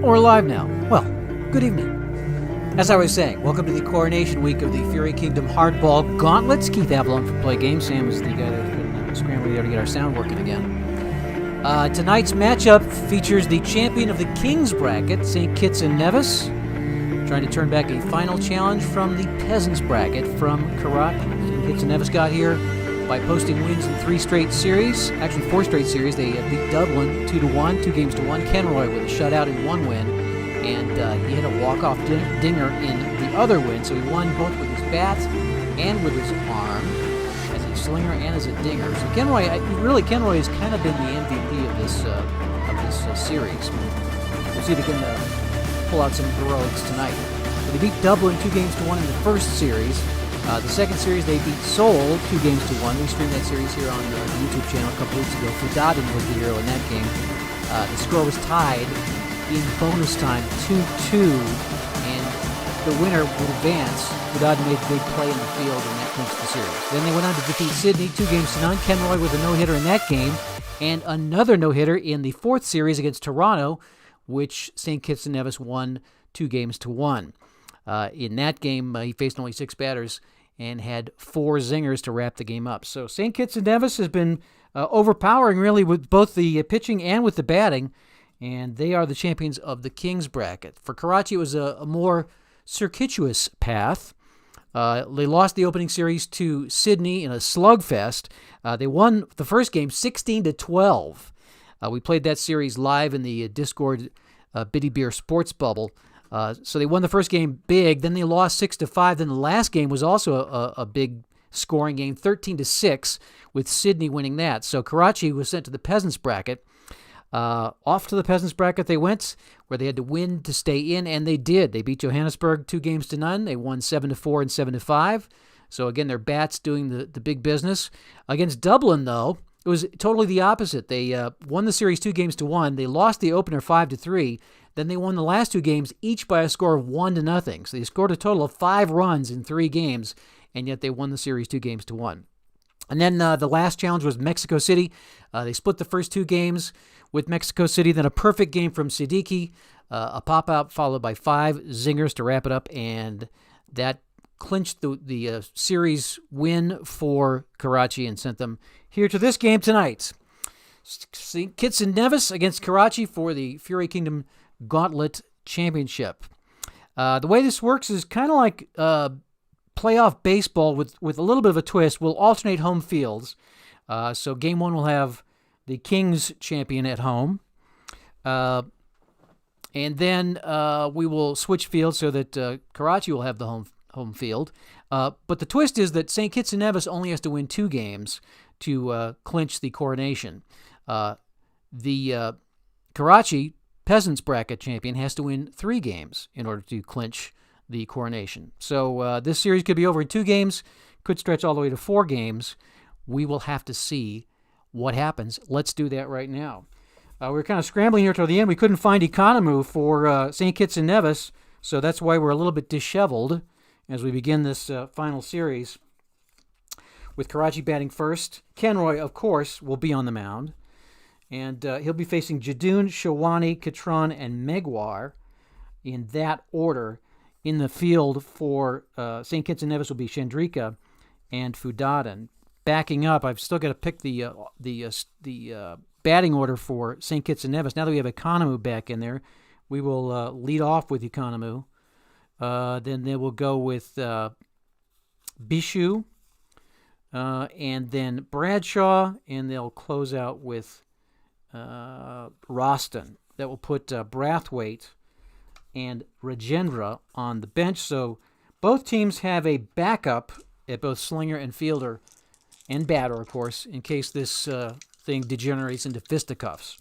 We're live now. Well, good evening. As I was saying, welcome to the coronation week of the Fury Kingdom Hardball Gauntlets. Keith Avalon from Play Games. Sam is the guy that's been scrambling there to get our sound working again. Tonight's matchup features the champion of the King's Bracket, St. Kitts and Nevis, trying to turn back a final challenge from the Peasants Bracket from Karachi. St. Kitts and Nevis got here by posting wins in 3 straight series, actually 4 straight series. They beat Dublin 2-1, 2 games to 1. Kenroy with a shutout in 1 win, and he hit a walk-off dinger in the other win, so he won both with his bat and with his arm, as a slinger and as a dinger. So Kenroy has kind of been the MVP of this series. We'll see if he can pull out some heroics tonight. So they beat Dublin 2 games to 1 in the first series. The second series, they beat Seoul 2 games to 1. We streamed that series here on the YouTube channel a couple weeks ago. Fudaden was the hero in that game. The score was tied in bonus time 2-2, and the winner would advance. Fudaden made a big play in the field, and that clinched the series. Then they went on to defeat Sydney 2 games to 0. Kenroy with a no-hitter in that game, and another no-hitter in the fourth series against Toronto, which St. Kitts and Nevis won 2 games to 1. In that game, he faced only 6 batters and had 4 zingers to wrap the game up. So St. Kitts and Nevis has been overpowering, really, with both the pitching and with the batting, and they are the champions of the King's Bracket. For Karachi, it was a more circuitous path. They lost the opening series to Sydney in a slugfest. They won the first game 16-12. We played that series live in the Discord Biddy Beer Sports Bubble. So they won the first game big, then they lost 6-5. Then the last game was also a big scoring game, 13-6, with Sydney winning that. So Karachi was sent to the Peasants Bracket. Off to the Peasants Bracket they went, where they had to win to stay in, and they did. They beat Johannesburg 2 games to 0. They won 7-4 and 7-5. So again, their bats doing the big business. Against Dublin, though, it was totally the opposite. They won the series 2 games to 1. They lost the opener 5-3. Then they won the last 2 games, each by a score of 1-0. So they scored a total of 5 runs in 3 games, and yet they won the series 2 games to 1. And then the last challenge was Mexico City. They split the first 2 games with Mexico City, then a perfect game from Siddiqui, a pop-out followed by 5 zingers to wrap it up, and that clinched the series win for Karachi and sent them here to this game tonight. St. Kitts and Nevis against Karachi for the Fury Kingdom Gauntlet Championship. The way this works is kind of like playoff baseball with a little bit of a twist. We'll alternate home fields. So game 1 will have the Kings champion at home. And then we will switch fields so that Karachi will have the home field. But the twist is that St. Kitts and Nevis only has to win 2 games to clinch the coronation. The Karachi Peasants Bracket champion has to win 3 games in order to clinch the coronation. So this series could be over in 2 games, could stretch all the way to 4 games. We will have to see what happens. Let's do that right now. We were kind of scrambling here toward the end. We couldn't find Economou for St. Kitts and Nevis, so that's why we're a little bit disheveled as we begin this final series. With Karachi batting first, Kenroy, of course, will be on the mound. And he'll be facing Jadoon, Shawani, Katran, and Megwar in that order. In the field for St. Kitts and Nevis will be Chandrika and Fudaden. Backing up, I've still got to pick the batting order for St. Kitts and Nevis. Now that we have Economou back in there, we will lead off with Economou. Then they will go with Bishu, and then Bradshaw, and they'll close out with Roston. That will put Brathwaite and Rajendra on the bench. So both teams have a backup at both slinger and fielder and batter, of course, in case this thing degenerates into fisticuffs.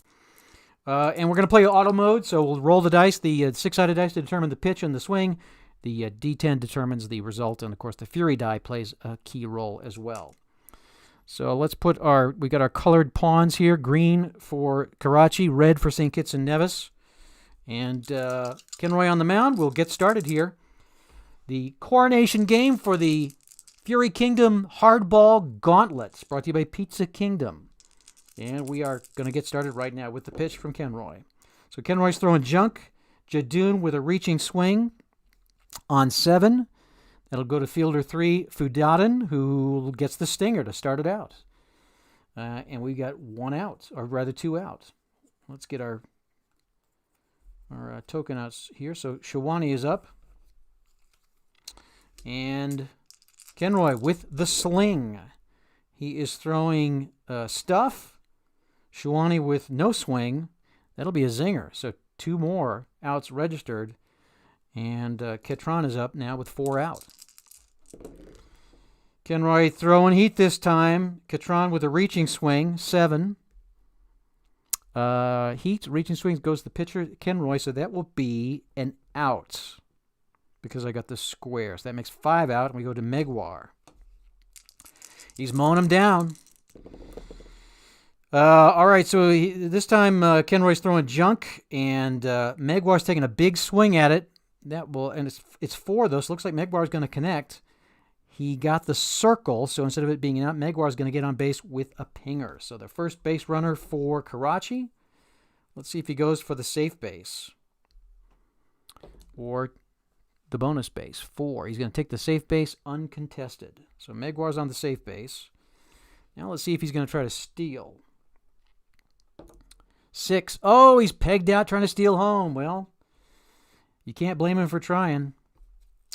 And we're going to play auto mode, so we'll roll the dice, the 6-sided dice to determine the pitch and the swing. The D10 determines the result, and of course the Fury die plays a key role as well. So let's put we got our colored pawns here, green for Karachi, red for St. Kitts and Nevis. And Kenroy on the mound. We'll get started here. The coronation game for the Fury Kingdom Hardball Gauntlets, brought to you by Pizza Kingdom. And we are going to get started right now with the pitch from Kenroy. So Kenroy's throwing junk Jadoon with a reaching swing on 7. That'll go to fielder 3, Fudaden, who gets the stinger to start it out. And we got 1 out, or rather 2 out. Let's get our token outs here. So Shawani is up. And Kenroy with the sling. He is throwing stuff. Shawani with no swing. That'll be a zinger. So 2 more outs registered. And Ketron is up now with 4 out. Kenroy throwing heat this time. Ketron with a reaching swing, 7. Heat, reaching swings goes to the pitcher, Kenroy, so that will be an out because I got the square. So that makes 5 out, and we go to Megwar. He's mowing him down. All right, so this time Kenroy's throwing junk, and Megwar's taking a big swing at it. That will, and it's 4 though, so it looks like Megwar's going to connect. He got the circle, so instead of it being out, Megwar's going to get on base with a pinger. So the first base runner for Karachi. Let's see if he goes for the safe base or the bonus base. 4. He's going to take the safe base uncontested. So Megwar's on the safe base. Now let's see if he's going to try to steal. 6. Oh, he's pegged out trying to steal home. Well, you can't blame him for trying.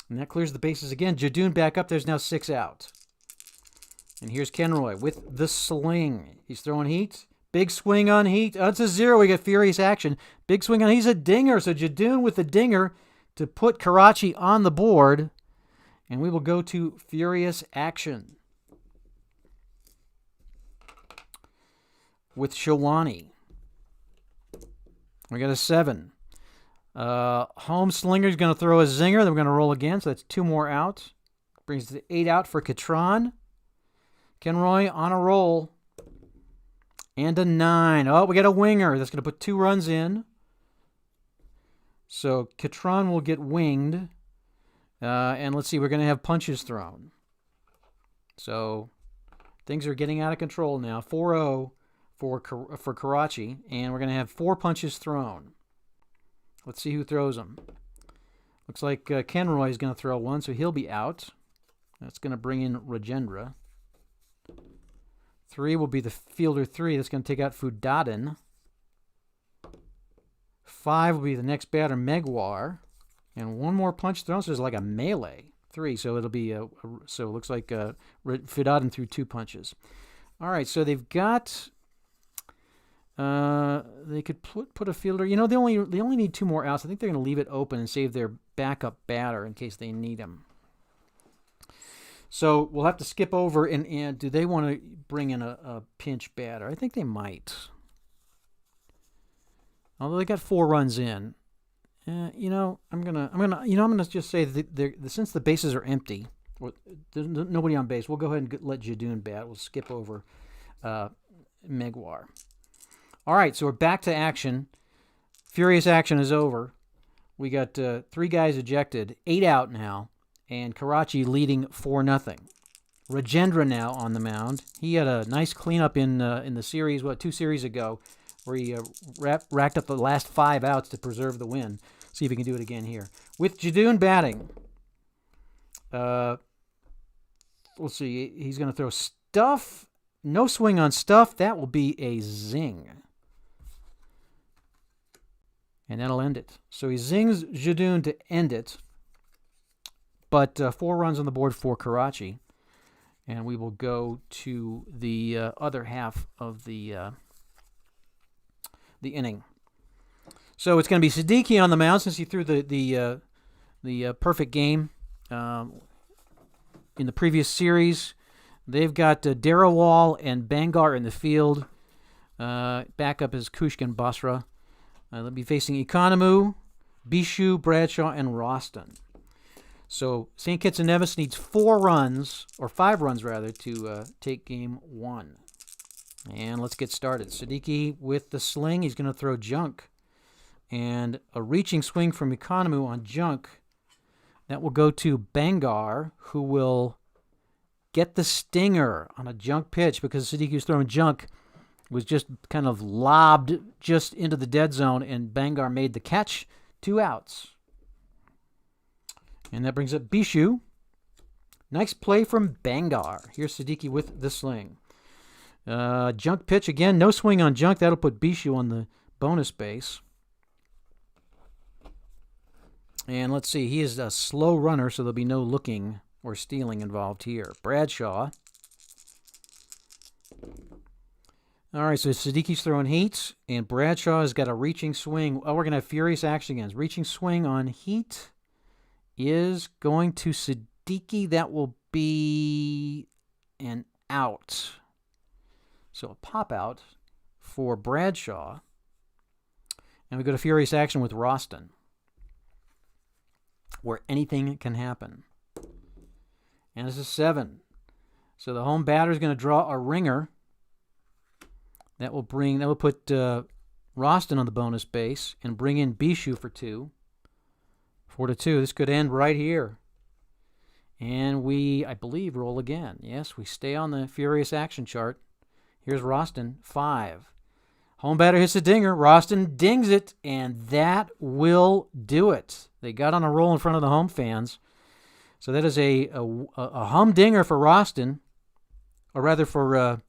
And that clears the bases again. Jadoon back up. There's now 6 out. And here's Kenroy with the sling. He's throwing heat. Big swing on heat. Oh, it's a 0. We got furious action. Big swing on heat. He's a dinger. So Jadoon with the dinger to put Karachi on the board. And we will go to furious action with Shawani. We got a 7. Home Slinger's going to throw a zinger. Then we're going to roll again, so that's 2 more out. Brings the 8 out for Ketron. Kenroy on a roll. And a 9. Oh, we got a winger. That's going to put 2 runs in. So Ketron will get winged. And let's see, we're going to have punches thrown. So things are getting out of control now. 4-0 for Karachi. And we're going to have 4 punches thrown. Let's see who throws them. Looks like Kenroy is going to throw 1, so he'll be out. That's going to bring in Rajendra. 3 will be the fielder 3. That's going to take out Fudaden. 5 will be the next batter, Megwar. And 1 more punch thrown, so there's like a melee. 3, so it'll be so it looks like Fudaden threw 2 punches. All right, so they've got. They could put a fielder. You know, they only need 2 more outs. I think they're going to leave it open and save their backup batter in case they need him. So we'll have to skip over and do they want to bring in a pinch batter? I think they might. Although they got 4 runs in, you know, I'm gonna just say that since the bases are empty, or there's nobody on base, we'll go ahead and let Jadoon bat. We'll skip over Megwar. All right, so we're back to action. Furious action is over. We got 3 guys ejected, 8 out now, and Karachi leading 4-0. Rajendra now on the mound. He had a nice cleanup in the series, 2 series ago, where he racked up the last 5 outs to preserve the win. See if he can do it again here. With Jadoon batting, let's see, he's going to throw stuff. No swing on stuff. That will be a zing. And that'll end it. So he zings Jadoon to end it. But 4 runs on the board for Karachi. And we will go to the other half of the inning. So it's going to be Siddiqui on the mound since he threw the perfect game in the previous series. They've got Darawal and Bangar in the field. Backup is Kushkin Basra. They'll be facing Economou, Bishu, Bradshaw, and Roston. So St. Kitts and Nevis needs 4 runs, or 5 runs rather, to take game 1. And let's get started. Siddiqui with the sling. He's going to throw junk. And a reaching swing from Economou on junk. That will go to Bangar, who will get the stinger on a junk pitch because Siddiqui was throwing junk. Was just kind of lobbed just into the dead zone, and Bangar made the catch 2 outs. And that brings up Bishu. Nice play from Bangar. Here's Siddiqui with the sling. Junk pitch again. No swing on junk. That'll put Bishu on the bonus base. And let's see. He is a slow runner, so there'll be no looking or stealing involved here. Bradshaw. All right, so Siddiqui's throwing heat, and Bradshaw has got a reaching swing. Oh, we're going to have furious action again. Reaching swing on heat is going to Siddiqui. That will be an out. So a pop out for Bradshaw. And we go to furious action with Roston, where anything can happen. And this is 7. So the home batter is going to draw a ringer. That will put Roston on the bonus base and bring in Bishu for 2. 4-2. This could end right here. And we, I believe, roll again. Yes, we stay on the furious action chart. Here's Roston, 5. Home batter hits a dinger. Roston dings it, and that will do it. They got on a roll in front of the home fans. So that is a humdinger for Roston, or rather for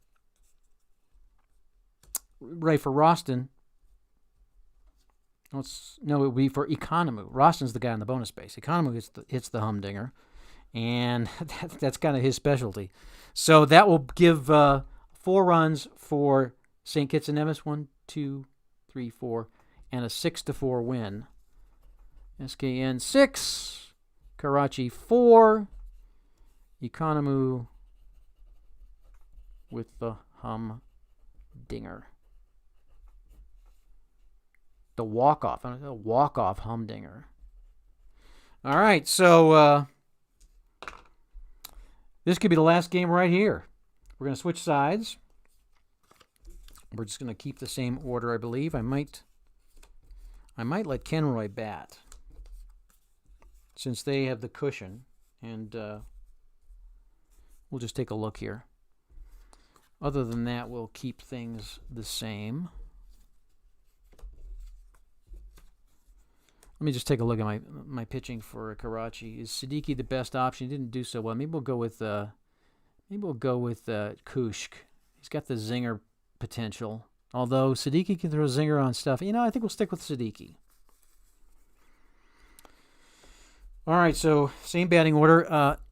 Roston. No, it would be for Economou. Roston's the guy on the bonus base. Economou hits the humdinger, and that's kind of his specialty. So that will give 4 runs for St. Kitts and Nevis. 1, 2, 3, 4, and a 6-4 win. SKN 6, Karachi 4, Economou with the humdinger. The walk-off humdinger. All right, so this could be the last game right here. We're going to switch sides. We're just going to keep the same order, I believe. I might let Kenroy bat, since they have the cushion, and we'll just take a look here. Other than that, we'll keep things the same. Let me just take a look at my pitching for Karachi. Is Siddiqui the best option? He didn't do so well. Maybe we'll go with Kushk. He's got the zinger potential. Although Siddiqui can throw zinger on stuff. I think we'll stick with Siddiqui. All right, so same batting order.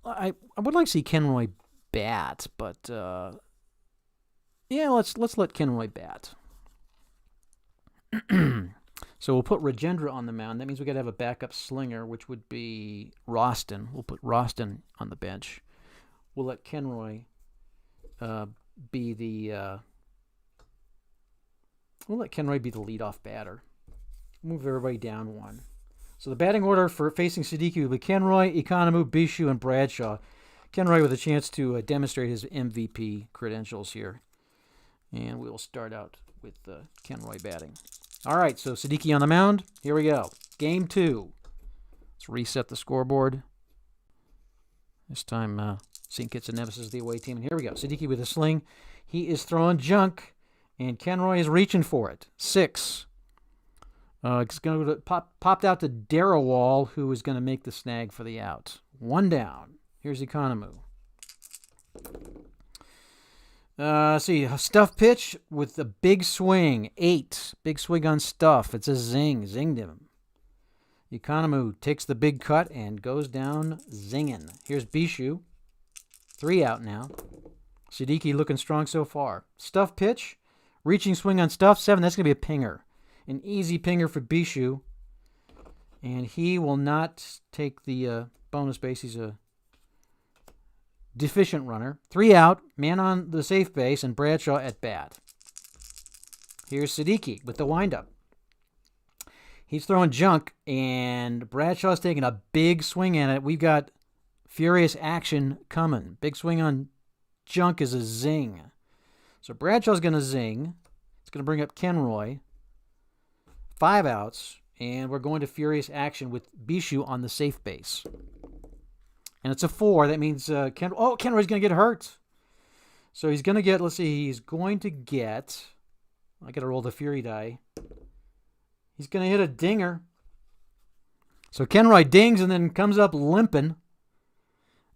I would like to see Kenroy bat, but yeah, let's let Kenroy bat. So we'll put Rajendra on the mound. That means we got to have a backup slinger, which would be Roston. We'll put Roston on the bench. We'll let Kenroy be the leadoff batter. Move everybody down 1. So the batting order for facing Siddiqui will be Kenroy, Economou, Bishu, and Bradshaw. Kenroy with a chance to demonstrate his MVP credentials here. And we will start out with Kenroy batting. All right, so Siddiqui on the mound. Here we go. Game 2. Let's reset the scoreboard. This time, St. Kitts and Nevis is the away team. And here we go. Siddiqui with a sling. He is throwing junk, and Kenroy is reaching for it. 6. It's going to popped out to Darawal, who is going to make the snag for the out. 1 down. Here's Economou. See, a Stuff pitch with a big swing. 8. Big swing on Stuff. It's a zing. Zinged him. Economou takes the big cut and goes down zinging. Here's Bishu. 3 out now. Siddiqui looking strong so far. Stuff pitch. Reaching swing on Stuff. 7. That's going to be a pinger. An easy pinger for Bishu. And he will not take the bonus base. He's a deficient runner. 3 out. Man on the safe base, and Bradshaw at bat. Here's Siddiqui with the windup. He's throwing junk, and Bradshaw's taking a big swing at it. We've got furious action coming. Big swing on junk is a zing. So Bradshaw's going to zing. It's going to bring up Kenroy. 5 outs, and we're going to furious action with Bishu on the safe base. And it's a 4. That means Kenroy's going to get hurt. So he's going to get, he's going to get, I got to roll the Fury die. He's going to hit a dinger. So Kenroy dings and then comes up limping.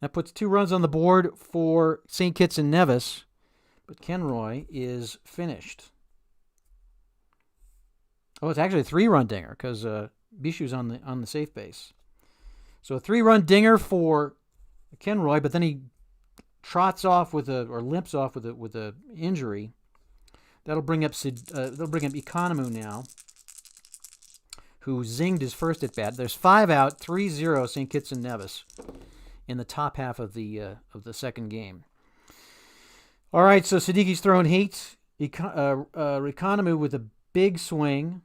That puts 2 runs on the board for St. Kitts and Nevis. But Kenroy is finished. Oh, it's actually a 3-run dinger because Bishu's on the safe base. So a 3-run dinger for Kenroy, but then he trots off or limps off with a injury. That'll bring up Economou now, who zinged his first at bat. There's 5 out, 3-0 St. Kitts and Nevis in the top half of the second game. All right, so Siddiqui's throwing heat. Economou with a big swing.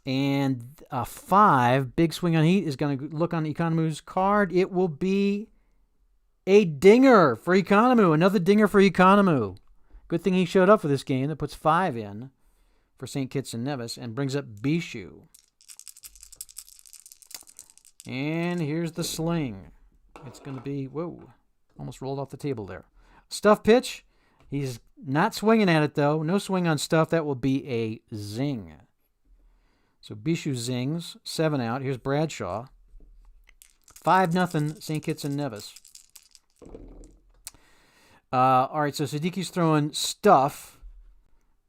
And a 5, big swing on heat, is going to look on Economou's card. It will be a dinger for Economou. Another dinger for Economou. Good thing he showed up for this game. That puts 5 in for St. Kitts and Nevis and brings up Bishu. And here's the sling. It's going to be, whoa, almost rolled off the table there. Stuff pitch. He's not swinging at it, though. No swing on Stuff. That will be a zing. So Bishu zings. 7 out. Here's Bradshaw. 5-0 St. Kitts and Nevis. All right, so Siddiqui's throwing Stuff.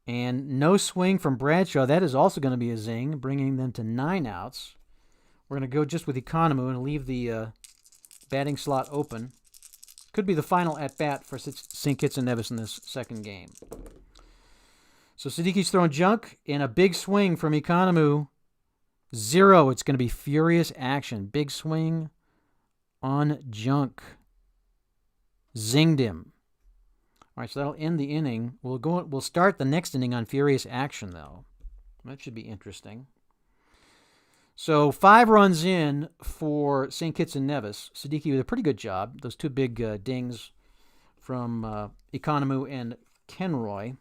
And no swing from Bradshaw. That is also going to be a zing, bringing them to 9 outs. We're going to go just with Economou and leave the batting slot open. Could be the final at-bat for St. Kitts and Nevis in this second game. So Siddiqui's throwing junk and a big swing from Economou. 0. It's going to be furious action. Big swing on junk. Zinged him. All right, so that'll end the inning. We'll start the next inning on furious action, though. That should be interesting. So 5 runs in for St. Kitts and Nevis. Siddiqui with a pretty good job. Those 2 big dings from Economou and Kenroy.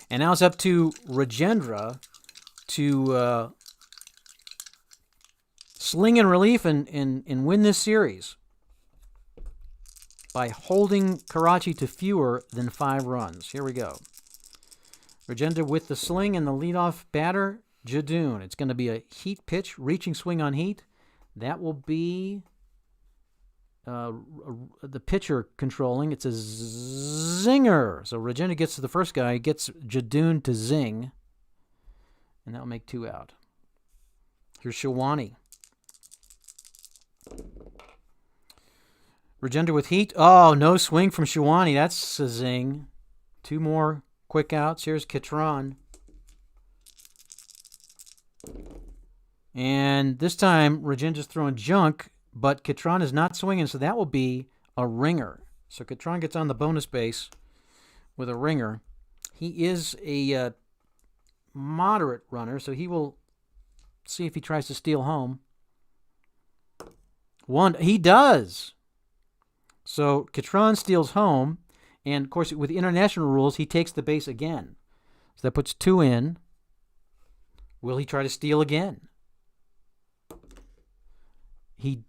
And now it's up to Rajendra to sling in relief and win this series by holding Karachi to fewer than 5 runs. Here we go. Rajendra with the sling and the leadoff batter, Jadoon. It's going to be a heat pitch, reaching swing on heat. That will be the pitcher controlling. It's a zinger. So Rajendra gets to the first guy, gets Jadoon to zing, and that'll make 2 out. Here's Shawani. Rajendra with heat. Oh, no swing from Shawani. That's a zing. 2 more quick outs. Here's Kitron. And this time, Rajendra's throwing junk, but Kitron is not swinging, so that will be a ringer. So Kitron gets on the bonus base with a ringer. He is a moderate runner, so he will see if he tries to steal home. 1, he does. So Kitron steals home, and of course, with international rules, he takes the base again. So that puts 2 in. Will he try to steal again? He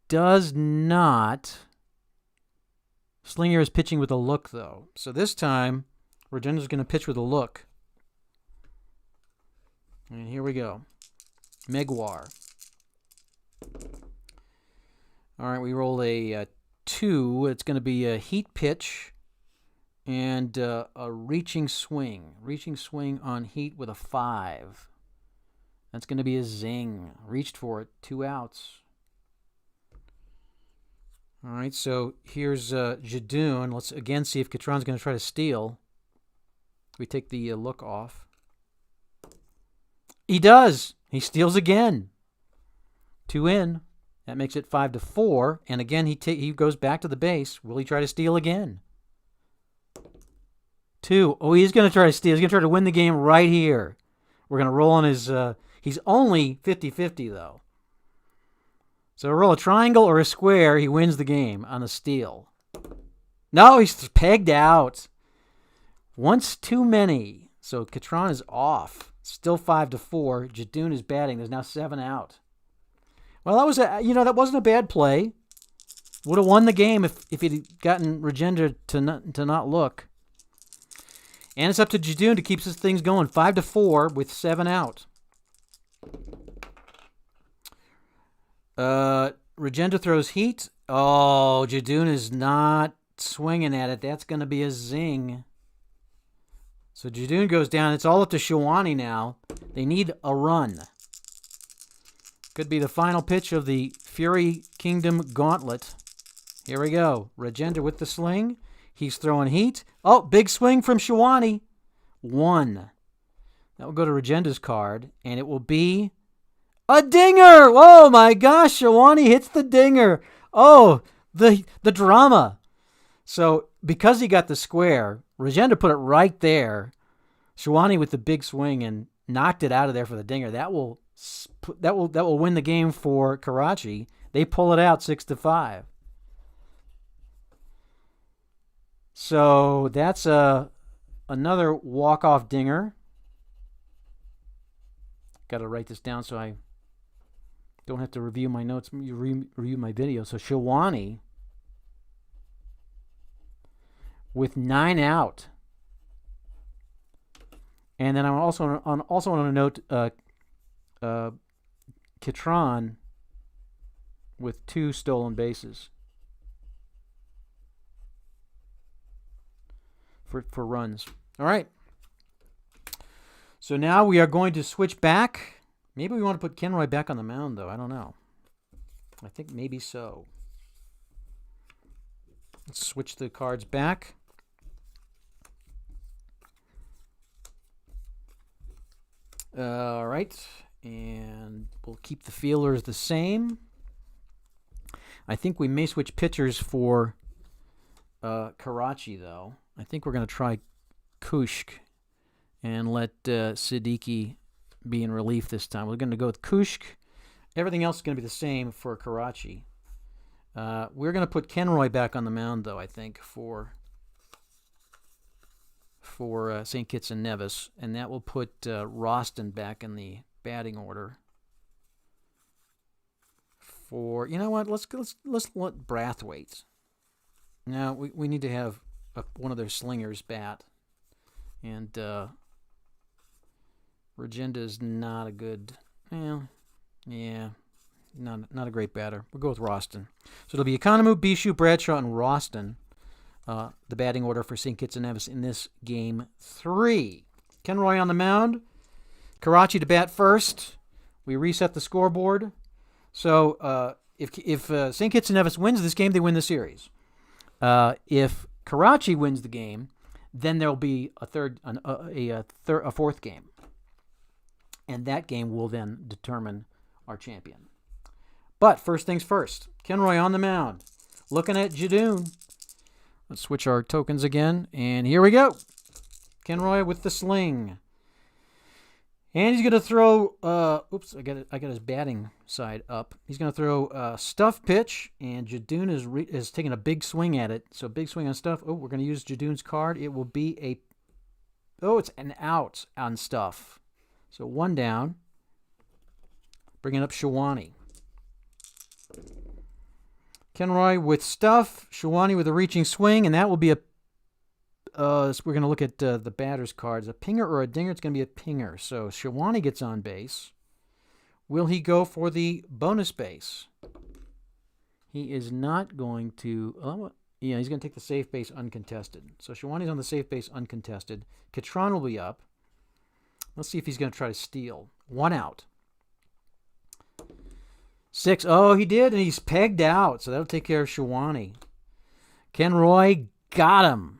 does not. Slinger is pitching with a look, though. So this time, Rajendra's going to pitch with a look. And here we go. Megwar. All right, we roll a 2. It's going to be a heat pitch and a reaching swing. Reaching swing on heat with a 5. That's going to be a zing. Reached for it. 2 outs. All right, so here's Jadoon. Let's again see if Kitron's going to try to steal. We take the look off. He does. He steals again. 2 in. That makes it 5-4. And again, he goes back to the base. Will he try to steal again? 2. Oh, he's going to try to steal. He's going to try to win the game right here. We're going to roll on his... he's only 50-50, though. So roll a triangle or a square, he wins the game on a steal. No, he's pegged out. Once too many. So Kitron is off. Still 5-4. Jadoon is batting. There's now 7 out. Well, that was that wasn't a bad play. Would have won the game if he'd gotten Rajendra to not look. And it's up to Jadoon to keep his things going. 5-4 with 7 out. Regenda throws heat. Oh, Jadoon is not swinging at it. That's going to be a zing. So Jadoon goes down. It's all up to Shawani now. They need a run. Could be the final pitch of the Fury Kingdom Gauntlet. Here we go. Regenda with the sling. He's throwing heat. Oh, big swing from Shawani. 1. That will go to Regenda's card, and it will be a dinger. Oh, my gosh. Shawani hits the dinger. Oh, the drama. So because he got the square, Regenda put it right there. Shawani with the big swing and knocked it out of there for the dinger. That will win the game for Karachi. They pull it out 6-5. So that's another walk-off dinger. Got to write this down so I don't have to review my notes, review my video. So Shawani with 9 out. And then I also want to note Kitron with 2 stolen bases for runs. All right. So now we are going to switch back. Maybe we want to put Kenroy back on the mound, though. I don't know. I think maybe so. Let's switch the cards back. All right. And we'll keep the fielders the same. I think we may switch pitchers for Karachi, though. I think we're going to try Kushk and let Siddiqui be in relief this time. We're going to go with Kushk. Everything else is going to be the same for Karachi. We're going to put Kenroy back on the mound, though, I think, for St. Kitts and Nevis, and that will put Roston back in the batting order. For, you know what? Let's let Brathwaite. Now we need to have one of their slingers bat, and Regenda is not a good. Well, yeah, not a great batter. We'll go with Roston. So it'll be Economou, Bishu, Bradshaw, and Roston. The batting order for St. Kitts and Nevis in this game 3. Kenroy on the mound. Karachi to bat first. We reset the scoreboard. So if St. Kitts and Nevis wins this game, they win the series. If Karachi wins the game, then there'll be a fourth game, and that game will then determine our champion. But first things first. Kenroy on the mound, looking at Jadoon. Let's switch our tokens again, and here we go. Kenroy with the sling. And he's going to throw, oops, I got his batting side up. He's going to throw a stuff pitch, and Jadoon is taking a big swing at it. So big swing on stuff. Oh, we're going to use Jadoon's card. It will be it's an out on stuff. So 1 down. Bringing up Shawani. Kenroy with stuff. Shawani with a reaching swing, and that will be we're going to look at the batter's cards. A pinger or a dinger? It's going to be a pinger. So Shawani gets on base. Will he go for the bonus base? He is not going to. Yeah, he's going to take the safe base uncontested. So Shawani's on the safe base uncontested. Kitron will be up. Let's see if he's going to try to steal. 1 out. 6. Oh, he did, and he's pegged out. So that'll take care of Shawani. Kenroy got him.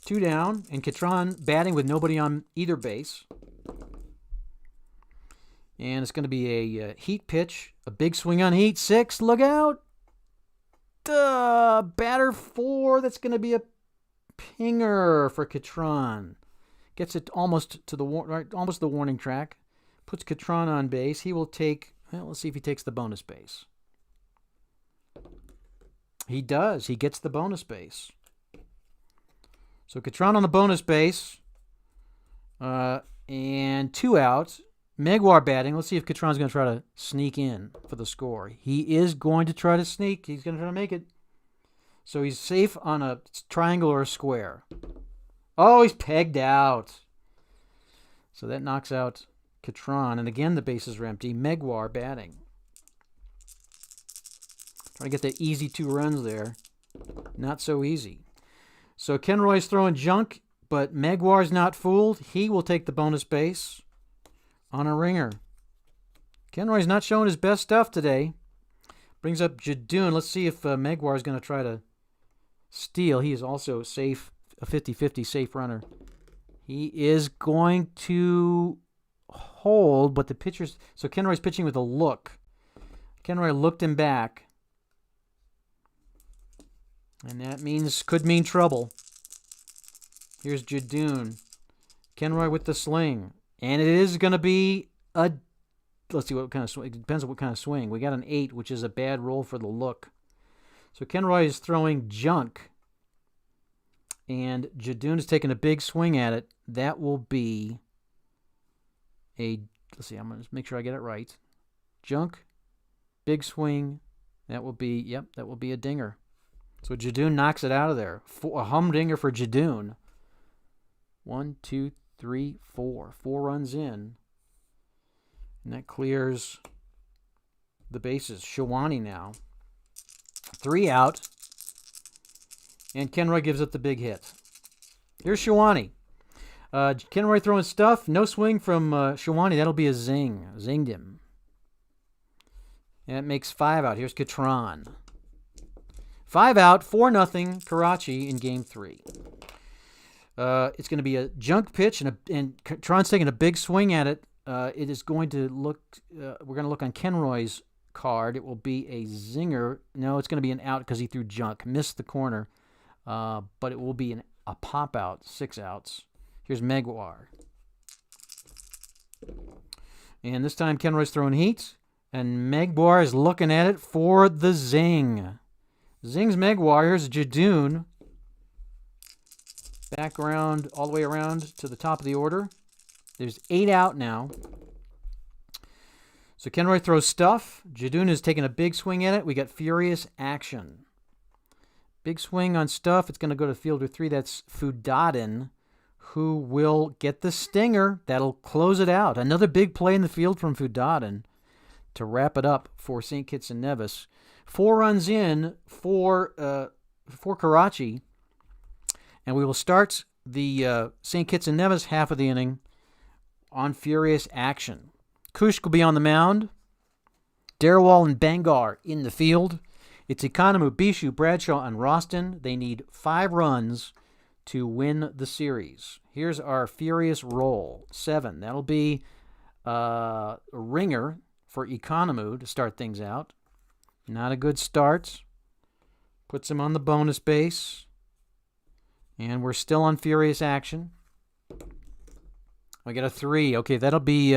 2 down, and Kitron batting with nobody on either base. And it's going to be a heat pitch. A big swing on heat. 6. Look out. Batter 4. That's going to be a pinger for Kitron. Gets it almost to the warning track. Puts Kitron on base. He will take. Well, let's see if he takes the bonus base. He does. He gets the bonus base. So Kitron on the bonus base. And 2 outs. Megwar batting. Let's see if Kitron's going to try to sneak in for the score. He is going to try to sneak. He's going to try to make it. So he's safe on a triangle or a square. Oh, he's pegged out. So that knocks out Kitron. And again, the bases are empty. Megwar batting. Trying to get the easy 2 runs there. Not so easy. So Kenroy's throwing junk, but Megwar's not fooled. He will take the bonus base on a ringer. Kenroy's not showing his best stuff today. Brings up Jadoon. Let's see if Megwar is going to try to steal. He is also safe, a 50-50 safe runner. He is going to hold, but the pitcher's... So Kenroy's pitching with a look. Kenroy looked him back. And that could mean trouble. Here's Jadoon. Kenroy with the sling. And it is going to be a... Let's see what kind of swing. It depends on what kind of swing. We got an 8, which is a bad roll for the look. So Kenroy is throwing junk. And Jadoon is taking a big swing at it. That will be a... Let's see, I'm going to make sure I get it right. Junk, big swing. That will be... Yep, that will be a dinger. So Jadoon knocks it out of there. A humdinger for Jadoon. 1, 2, 3, 4. 4 runs in. And that clears the bases. Shawani now. 3 out. And Kenroy gives up the big hit. Here's Shawani. Kenroy throwing stuff. No swing from Shawani. That'll be a zing. Zinged him. And it makes 5 out. Here's Katran. 5 out, 4-0 Karachi in Game 3. It's going to be a junk pitch, and Katran's taking a big swing at it. It is going to look... we're going to look on Kenroy's card. It will be a zinger. No, it's going to be an out because he threw junk. Missed the corner. But it will be a pop-out. 6 outs. Here's Megwar. And this time Kenroy's throwing heat. And Megwar is looking at it for the zing. Zings Megwar. Here's Jadoon. Back around, all the way around to the top of the order. There's 8 out now. So Kenroy throws stuff. Jadoon is taking a big swing at it. We got furious action. Big swing on stuff. It's going to go to fielder 3. That's Fudadin, who will get the stinger. That'll close it out. Another big play in the field from Fudadin to wrap it up for St. Kitts and Nevis. 4 runs in for Karachi. And we will start the St. Kitts and Nevis half of the inning on furious action. Kushk will be on the mound. Darawal and Bangar in the field. It's Economou, Bishu, Bradshaw, and Roston. They need 5 runs to win the series. Here's our furious roll. 7. That'll be a ringer for Economou to start things out. Not a good start. Puts him on the bonus base. And we're still on furious action. We got a 3. Okay, that'll be...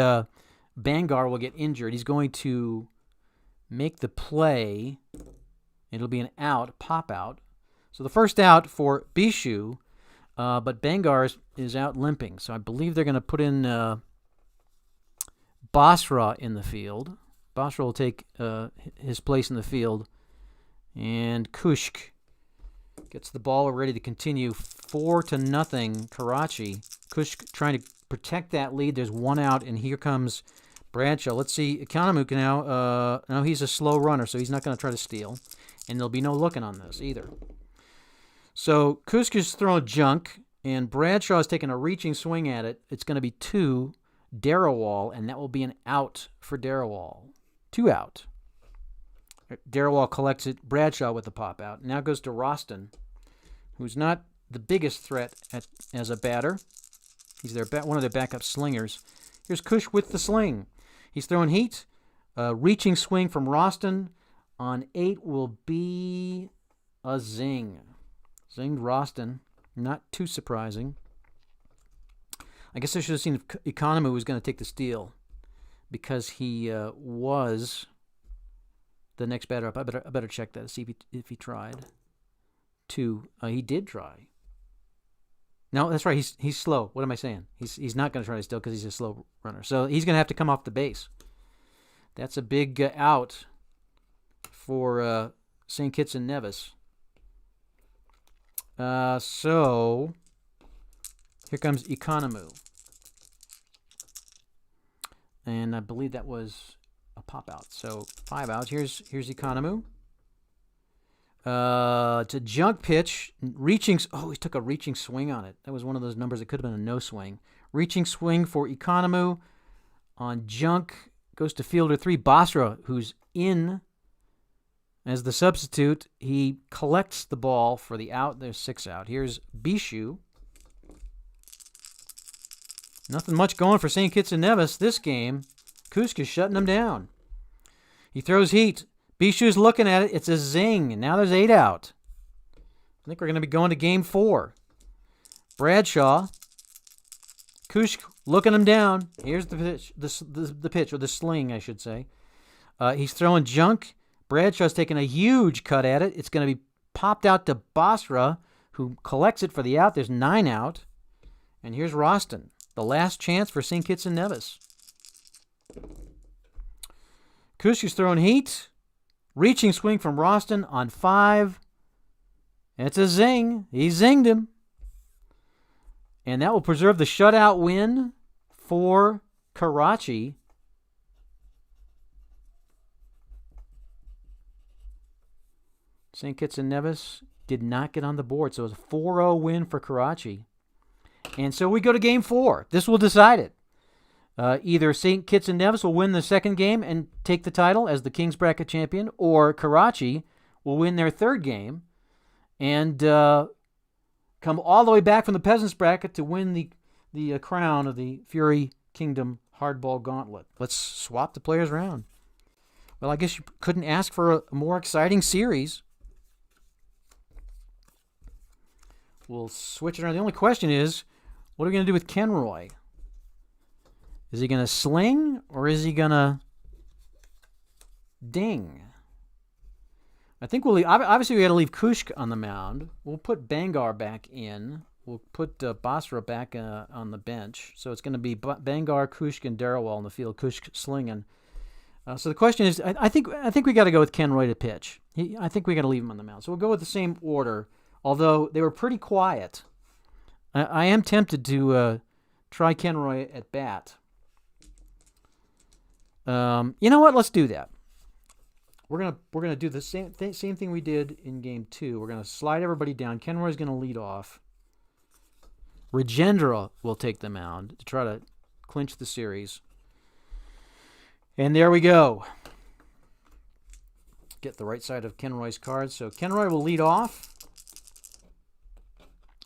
Bangar will get injured. He's going to make the play. It'll be an out, pop out. So the first out for Bishu, but Bangar is out limping. So I believe they're going to put in Basra in the field. Basra will take his place in the field. And Kushk gets the ball ready to continue. 4-0 Karachi. Kushk trying to protect that lead. There's 1 out, and here comes Bradshaw. Let's see. Economou now. No, he's a slow runner, so he's not going to try to steal. And there'll be no looking on this either. So Kushk is throwing junk, and Bradshaw is taking a reaching swing at it. It's going to be 2 Darawal, and that will be an out for Darawal. 2 out. Darawal collects it. Bradshaw with the pop out. Now goes to Roston, who's not the biggest threat as a batter. He's one of their backup slingers. Here's Kush with the sling. He's throwing heat. Reaching swing from Roston on 8 will be a zing. Zinged Roston. Not too surprising. I guess I should have seen if Economou was going to take the steal because he was the next batter up. I better check that to see if he tried. 2. He did try. No, that's right. He's slow. What am I saying? He's not going to try to steal because he's a slow runner. So he's going to have to come off the base. That's a big out for St. Kitts and Nevis. So here comes Economou. And I believe that was a pop out. So 5 outs. Here's Economou. It's a junk pitch. Reaching. Oh, he took a reaching swing on it. That was one of those numbers that could have been a no swing. Reaching swing for Economou on junk. Goes to fielder 3, Basra, who's in as the substitute. He collects the ball for the out. There's 6 out. Here's Bishu. Nothing much going for St. Kitts and Nevis this game. Kusk is shutting them down. He throws heat. Bishu's looking at it. It's a zing. Now there's 8 out. I think we're going to be going to game 4. Bradshaw. Kusk looking him down. Here's the pitch, the pitch, or the sling, I should say. He's throwing junk. Bradshaw's taking a huge cut at it. It's going to be popped out to Basra, who collects it for the out. There's 9 out. And here's Roston. The last chance for St. Kitts and Nevis. Kusk is throwing heat. Reaching swing from Roston on 5. It's a zing. He zinged him. And that will preserve the shutout win for Karachi. St. Kitts and Nevis did not get on the board, so it was a 4-0 win for Karachi. And so we go to game 4. This will decide it. Either St. Kitts and Nevis will win the second game and take the title as the King's Bracket champion, or Karachi will win their third game and come all the way back from the Peasants Bracket to win the crown of the Fury Kingdom Hardball Gauntlet. Let's swap the players around. Well, I guess you couldn't ask for a more exciting series. We'll switch it around. The only question is, what are we going to do with Kenroy? Is he going to sling or is he going to ding? I think we'll leave, obviously we got to leave Kusk on the mound. We'll put Bangar back in. We'll put Basra back on the bench. So it's going to be Bangar, Kusk, and Darawal in the field. Kusk slinging. So the question is, I think we got to go with Kenroy to pitch. I think we got to leave him on the mound. So we'll go with the same order, although they were pretty quiet. I am tempted to try Kenroy at bat. You know what? Let's do that. We're gonna do the same thing we did in game 2. We're gonna slide everybody down. Kenroy's gonna lead off. Rajendra will take the mound to try to clinch the series. And there we go. Get the right side of Kenroy's cards. So Kenroy will lead off.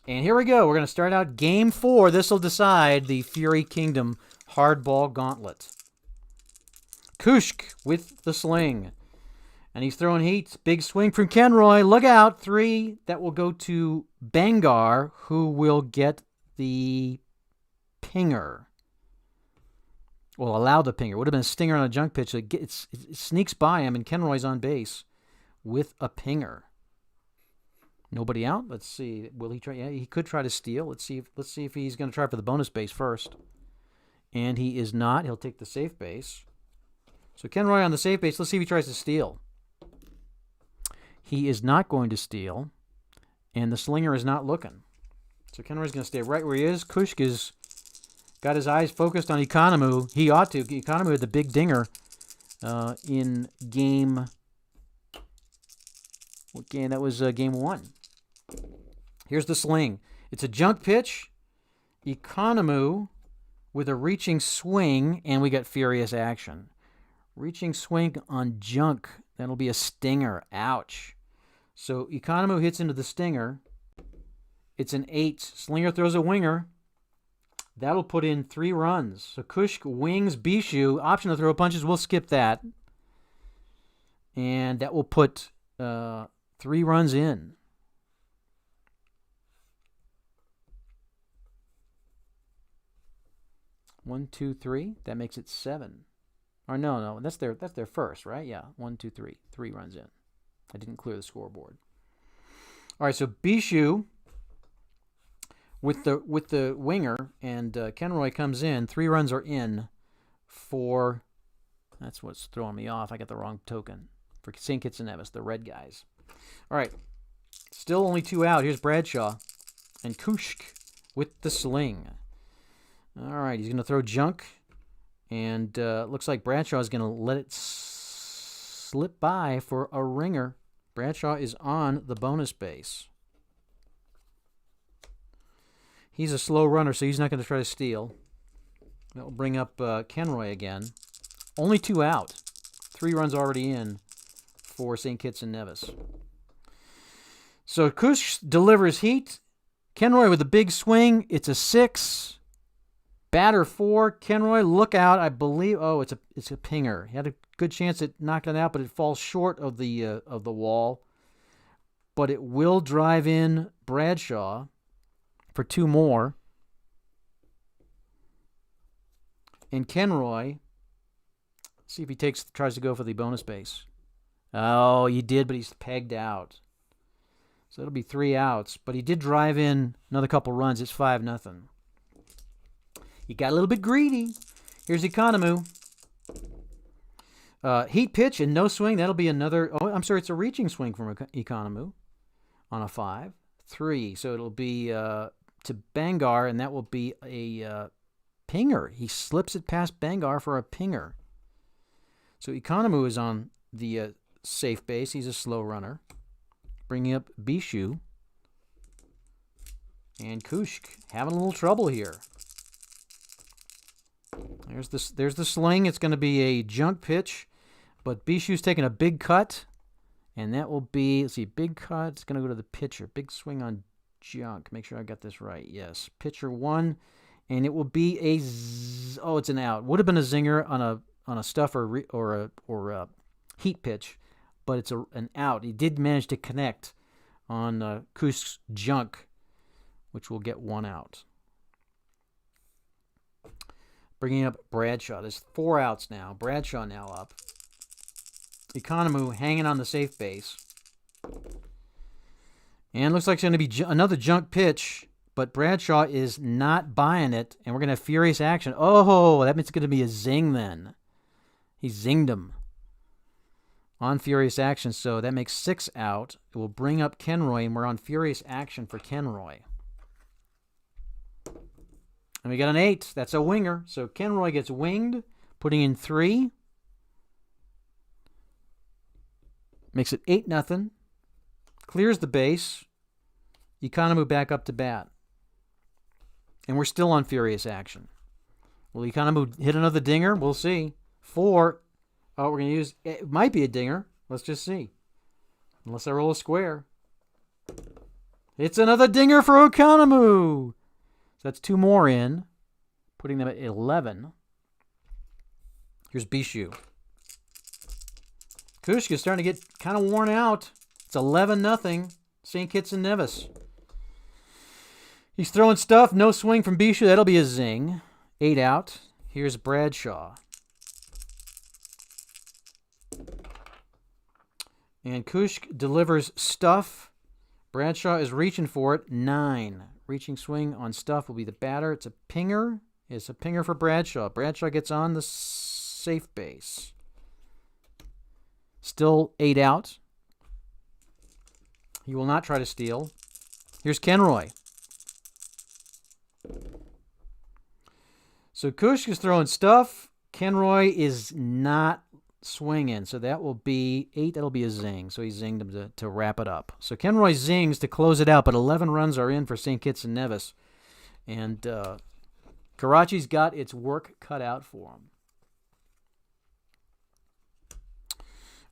And here we go. We're gonna start out game 4. This will decide the Fury Kingdom Hardball Gauntlet. Kusk with the sling. And he's throwing heat. Big swing from Kenroy. Look out. 3. That will go to Bangar, who will get the pinger. Will allow the pinger. Would have been a stinger on a junk pitch. It sneaks by him, and Kenroy's on base with a pinger. Nobody out. Let's see. Will he try? Yeah, he could try to steal. Let's see if he's going to try for the bonus base first. And he is not. He'll take the safe base. So Kenroy on the safe base. Let's see if he tries to steal. He is not going to steal, and the slinger is not looking. So Kenroy's going to stay right where he is. Kusk has got his eyes focused on Economou. He ought to. Economou had the big dinger in game. What game? That was game 1. Here's the sling. It's a junk pitch. Economou with a reaching swing, and we got furious action. Reaching swing on junk. That'll be a stinger. Ouch. So Economou hits into the stinger. It's an 8. Slinger throws a winger. That'll put in 3 runs. So Kusk wings Bishu. Option to throw punches. We'll skip that. And that will put 3 runs in. One, two, three. That makes it 7. Or no, that's their first, right? Yeah, 1, 2, 3. 3 runs in. I didn't clear the scoreboard. All right, so Bishu with the winger, and Kenroy comes in. 3 runs are in for. That's what's throwing me off. I got the wrong token for St. Kitts and Nevis, the red guys. All right, still only 2 out. Here's Bradshaw and Kusk with the sling. All right, he's going to throw junk. And looks like Bradshaw is going to let it slip by for a ringer. Bradshaw is on the bonus base. He's a slow runner, so he's not going to try to steal. That will bring up Kenroy again. Only 2 out. 3 runs already in for St. Kitts and Nevis. So Kush delivers heat. Kenroy with a big swing. It's a 6. Batter 4. Kenroy, look out. I believe. Oh, it's a pinger. He had a good chance at knocking it out, but it falls short of the wall. But it will drive in Bradshaw for 2 more. And Kenroy, see if he tries to go for the bonus base. Oh, he did, but he's pegged out. So it'll be 3 outs. But he did drive in another couple runs. It's 5-0. He got a little bit greedy. Here's Economou. Heat pitch and no swing. That'll be another. Oh, I'm sorry. It's a reaching swing from Economou on a 5-3. So it'll be to Bangar, and that will be a pinger. He slips it past Bangar for a pinger. So Economou is on the safe base. He's a slow runner. Bringing up Bishu. And Kushk having a little trouble here. There's the sling. It's going to be a junk pitch, but Bishu's taking a big cut, and that will be, let's see, big cut. It's going to go to the pitcher. Big swing on junk. Make sure I got this right. Yes, pitcher 1, and it will be it's an out. Would have been a zinger on a stuff or a heat pitch, but it's an out. He did manage to connect on Kush's junk, which will get 1 out. Bringing up Bradshaw. There's 4 outs now. Bradshaw now up. Economou hanging on the safe base. And looks like it's going to be another junk pitch, but Bradshaw is not buying it, and we're going to have furious action. Oh, that means it's going to be a zing then. He zinged him on furious action, so that makes 6 out. It will bring up Kenroy, and we're on furious action for Kenroy. And we got an 8. That's a winger. So Kenroy gets winged, putting in 3. Makes it 8-0. Clears the base. Economou back up to bat. And we're still on furious action. Will Economou hit another dinger? We'll see. 4. Oh, we're going to use... It might be a dinger. Let's just see. Unless I roll a square. It's another dinger for Economou. So that's 2 more in, putting them at 11. Here's Bishu. Kushk is starting to get kind of worn out. It's 11-0. St. Kitts and Nevis. He's throwing stuff. No swing from Bishu. That'll be a zing. 8 out. Here's Bradshaw. And Kushk delivers stuff. Bradshaw is reaching for it. 9. Reaching swing on stuff will be the batter. It's a pinger. It's a pinger for Bradshaw. Bradshaw gets on the safe base. Still 8 out. He will not try to steal. Here's Kenroy. So Kushk is throwing stuff. Kenroy is not swinging. So that will be 8. That'll be a zing. So he zinged him to wrap it up. So Kenroy zings to close it out, but 11 runs are in for St. Kitts and Nevis. And Karachi's got its work cut out for him.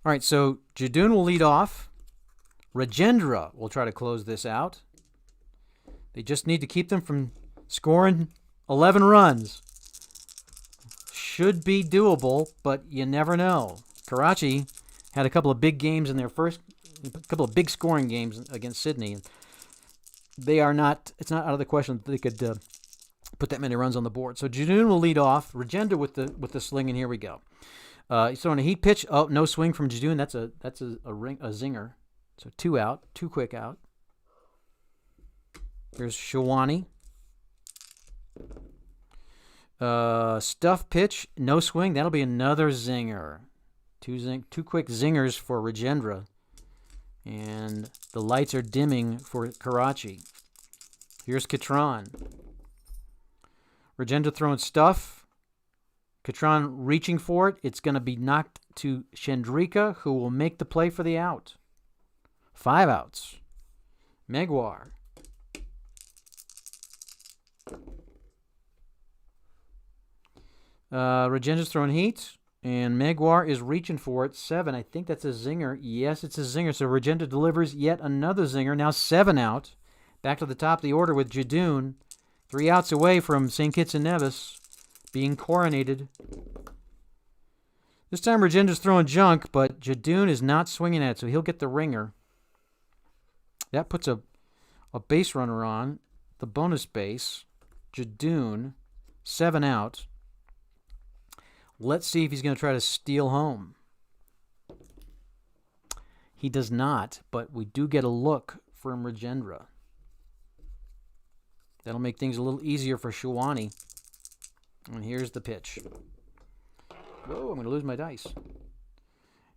All right, so Jadun will lead off. Rajendra will try to close this out. They just need to keep them from scoring 11 runs. Should be doable, but you never know. Karachi had a couple of big games in their first, a couple of big scoring games against Sydney. They are not, it's not out of the question that they could put that many runs on the board. So Jadun will lead off. Rajendra with the sling, and here we go. He's throwing a heat pitch. Oh, no swing from Jadun. That's a zinger. So 2 out, 2 quick out. Here's Shawani. Stuff pitch, no swing. That'll be another zinger. 2 quick zingers for Rajendra. And the lights are dimming for Karachi. Here's Katran. Rajendra throwing stuff. Katran reaching for it. It's going to be knocked to Chandrika, who will make the play for the out. 5 outs. Megwar. Regenda's throwing heat, and Megwar is reaching for it. 7. I think that's a zinger. Yes, it's a zinger. So Regenda delivers yet another zinger. Now 7 out. Back to the top of the order with Jadoon. 3 outs away from St. Kitts and Nevis being coronated. This time Regenda's throwing junk, but Jadoon is not swinging at it, so he'll get the ringer. That puts a base runner on, the bonus base. Jadoon, 7 out. Let's see if he's going to try to steal home. He does not, but we do get a look from Regendra. That'll make things a little easier for Shawani. And here's the pitch. Whoa, I'm going to lose my dice.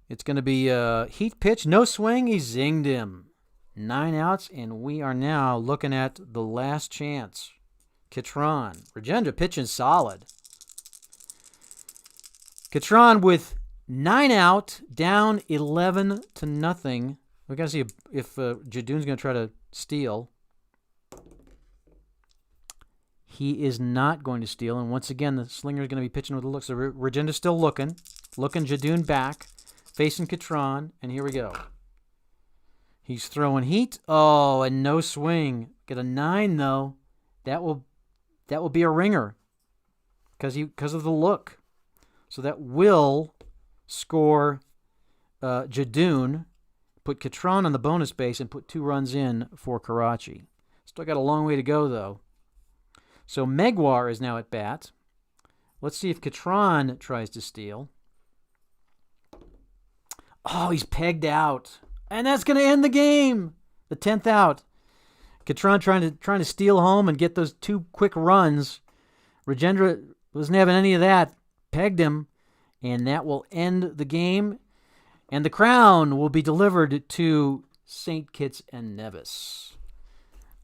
It's going to be a heat pitch. No swing. He zinged him. 9 outs, and we are now looking at the last chance. Kitron. Regendra pitching solid. Kitron with 9 out, down 11-0. We got to see if Jadoon's going to try to steal. He is not going to steal, and once again, the slinger is going to be pitching with a look. So Regenda's still looking Jadoon back, facing Kitron, and here we go. He's throwing heat. Oh, and no swing. Get a 9 though. That will be a ringer because of the look. So that will score Jadoon, put Kitron on the bonus base, and put 2 runs in for Karachi. Still got a long way to go though. So Megwar is now at bat. Let's see if Kitron tries to steal. Oh, he's pegged out. And that's going to end the game. The 10th out. Kitron trying to steal home and get those 2 quick runs. Regendra wasn't having any of that. Pegged him. And that will end the game. And the crown will be delivered to St. Kitts and Nevis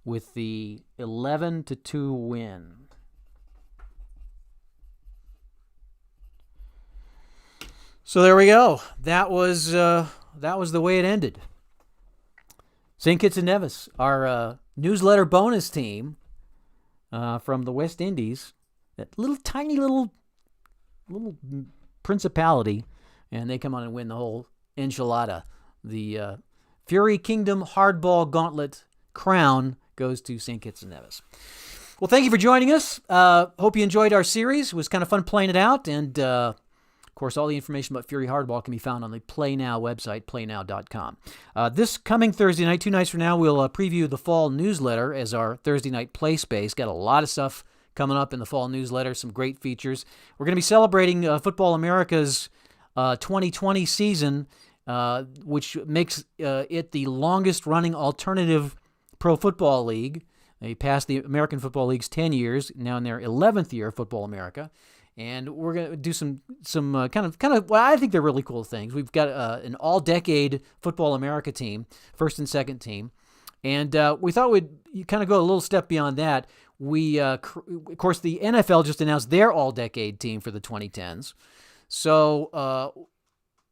with the 11-2 win. So there we go. That was the way it ended. St. Kitts and Nevis, our newsletter bonus team from the West Indies, that tiny little principality, and they come on and win the whole enchilada. The Fury Kingdom Hardball Gauntlet crown goes to St. Kitts and Nevis. Well, thank you for joining us. Hope you enjoyed our series. It was kind of fun playing it out, and of course, all the information about Fury Hardball can be found on the PLAAY NOW website, playnow.com. This coming Thursday night, 2 nights from now, we'll preview the fall newsletter as our Thursday night play space. Got a lot of stuff coming up in the fall newsletter, some great features. We're going to be celebrating Football America's 2020 season, which makes it the longest-running alternative pro football league. They passed the American Football League's 10 years, now in their 11th year of Football America. And we're going to do some kind of well, I think they're really cool things. We've got an all-decade Football America team, first and second team. And we thought we'd kind of go a little step beyond that. We, of course, the NFL just announced their all-decade team for the 2010s. So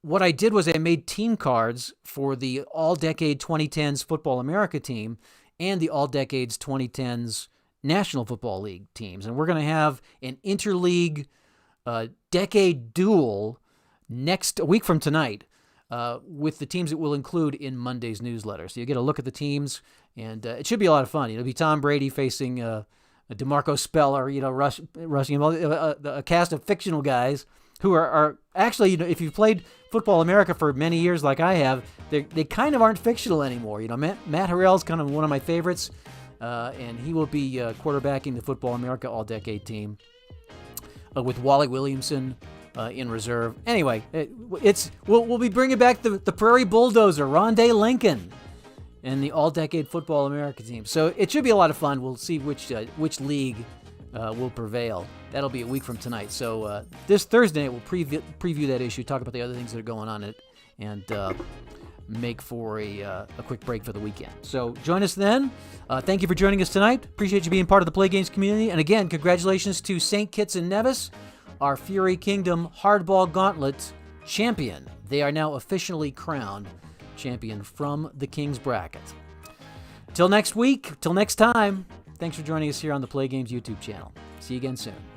what I did was I made team cards for the all-decade 2010s Football America team and the all-decades 2010s National Football League teams. And we're going to have an interleague decade duel a week from tonight with the teams that we'll include in Monday's newsletter. So you get a look at the teams, and it should be a lot of fun. It'll be Tom Brady facing DeMarco Speller, rushing him, a cast of fictional guys who are actually, if you've played Football America for many years like I have, they kind of aren't fictional anymore. Matt Harrell's kind of one of my favorites. And he will be quarterbacking the Football America All-Decade team with Wally Williamson in reserve. Anyway, we'll be bringing back the Prairie Bulldozer, Rondé Lincoln, and the All-Decade Football America team. So it should be a lot of fun. We'll see which league will prevail. That'll be a week from tonight. So this Thursday, we'll preview that issue, talk about the other things that are going on in it, and make for a quick break for the weekend. So join us then. Thank you for joining us tonight. Appreciate you being part of the Play Games community. And again, congratulations to St. Kitts and Nevis, our Fury Kingdom Hardball Gauntlet champion. They are now officially crowned champion from the King's Bracket. Till next week, till next time, thanks for joining us here on the Play Games YouTube channel. See you again soon.